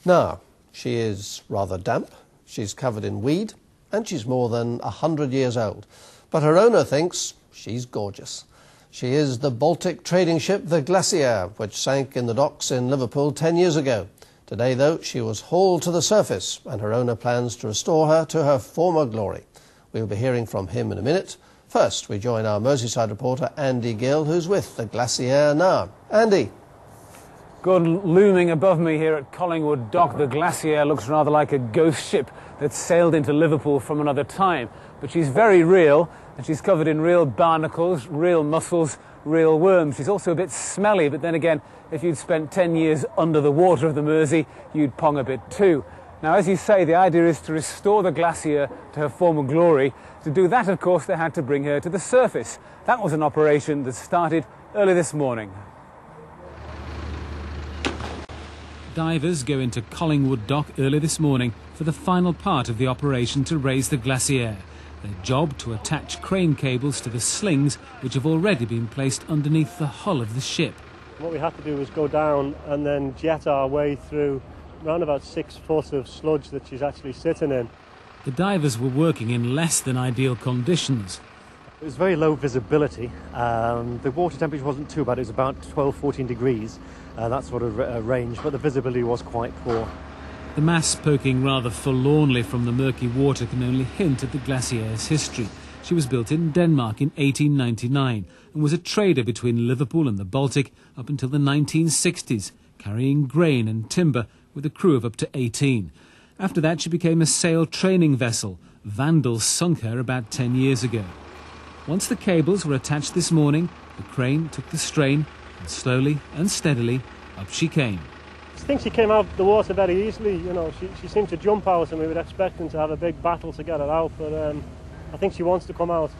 Now, she is rather damp, she's covered in weed, and she's more than 100 years old. But her owner thinks she's gorgeous. She is the Baltic trading ship, the Glaciere, which sank in the docks in Liverpool 10 years ago. Today, though, she was hauled to the surface, and her owner plans to restore her to her former glory. We'll be hearing from him in a minute. First, we join our Merseyside reporter, Andy Gill, who's with the Glaciere now. Andy. Good. Looming above me here at Collingwood Dock, the Glaciere looks rather like a ghost ship that sailed into Liverpool from another time. But she's very real, and she's covered in real barnacles, real mussels, real worms. She's also a bit smelly, but then again, if you'd spent 10 years under the water of the Mersey, you'd pong a bit too. Now, as you say, the idea is to restore the Glaciere to her former glory. To do that, of course, they had to bring her to the surface. That was an operation that started early this morning. Divers go into Collingwood Dock early this morning for the final part of the operation to raise the Glaciere. Their job to attach crane cables to the slings which have already been placed underneath the hull of the ship. What we had to do was go down and then jet our way through around about 6 foot of sludge that she's actually sitting in. The divers were working in less than ideal conditions. It was very low visibility. The water temperature wasn't too bad, it was about 12-14 degrees, that sort of range, but the visibility was quite poor. The mass poking rather forlornly from the murky water can only hint at the Glaciere's history. She was built in Denmark in 1899 and was a trader between Liverpool and the Baltic up until the 1960s, carrying grain and timber with a crew of up to 18. After that, she became a sail training vessel. Vandals sunk her about 10 years ago. Once the cables were attached this morning, the crane took the strain, and slowly and steadily, up she came. I think she came out of the water very easily. You know, she seemed to jump out, and we were expecting to have a big battle to get her out, but I think she wants to come out.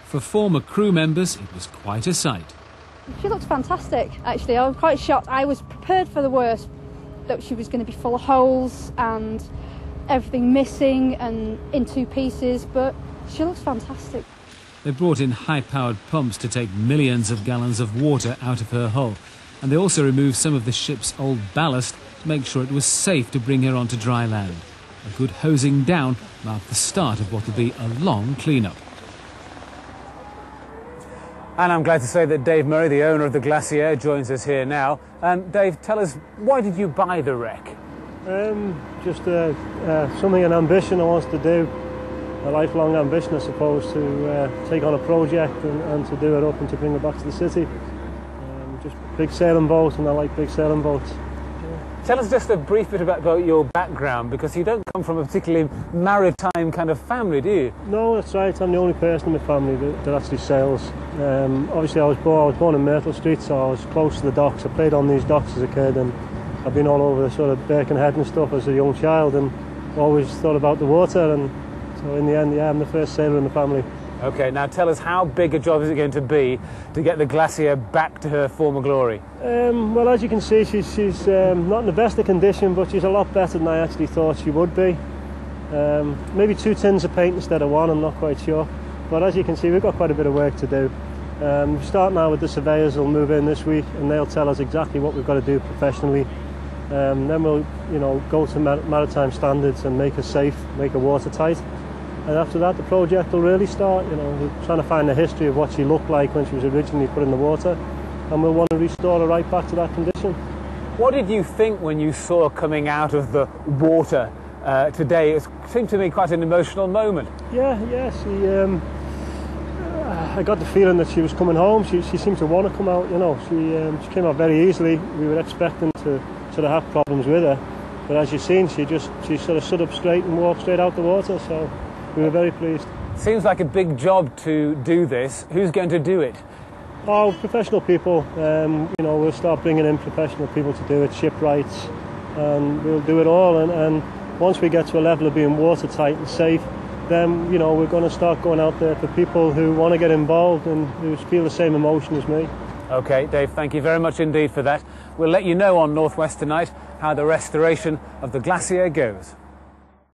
For former crew members, it was quite a sight. She looked fantastic, actually. I was quite shocked. I was prepared for the worst, that she was going to be full of holes and everything missing and in 2 pieces, but she looks fantastic. They brought in high-powered pumps to take millions of gallons of water out of her hull, and they also removed some of the ship's old ballast to make sure it was safe to bring her onto dry land. A good hosing down marked the start of what will be a long clean-up. And I'm glad to say that Dave Murray, the owner of the Glaciere, joins us here now. Dave, tell us, why did you buy the wreck? Just something, an ambition I wanted to do, a lifelong ambition, I suppose, to take on a project and to do it up and to bring it back to the city. Just a big sailing boat, and I like big sailing boats. Tell us just a brief bit about your background, because you don't come from a particularly maritime kind of family, do you? No, that's right. I'm the only person in my family that actually sails. Obviously, I was born in Myrtle Street, so I was close to the docks. I played on these docks as a kid, and I've been all over the sort of Birkenhead and stuff as a young child, and always thought about the water. And so in the end, yeah, I'm the first sailor in the family. OK, now tell us, how big a job is it going to be to get the Glaciere back to her former glory? Well, as you can see, she's not in the best of condition, but she's a lot better than I actually thought she would be. Maybe 2 tins of paint instead of 1, I'm not quite sure. But as you can see, we've got quite a bit of work to do. We start now with the surveyors who'll move in this week, and they'll tell us exactly what we've got to do professionally. Then we'll, go to maritime standards and make her safe, make her watertight. And after that, the project will really start. We're trying to find the history of what she looked like when she was originally put in the water, and we'll want to restore her right back to that condition. What did you think when you saw her coming out of the water today? It seemed to me quite an emotional moment. Yeah, I got the feeling that she was coming home. She seemed to want to come out. She came out very easily. We were expecting to sort of have problems with her, but as you've seen, she sort of stood up straight and walked straight out the water. So we were very pleased. Seems like a big job to do this. Who's going to do it? Oh, professional people. We'll start bringing in professional people to do it, shipwrights, and we'll do it all. And once we get to a level of being watertight and safe, then we're going to start going out there for people who want to get involved and who feel the same emotion as me. OK, Dave, thank you very much indeed for that. We'll let you know on North West Tonight how the restoration of the Glaciere goes.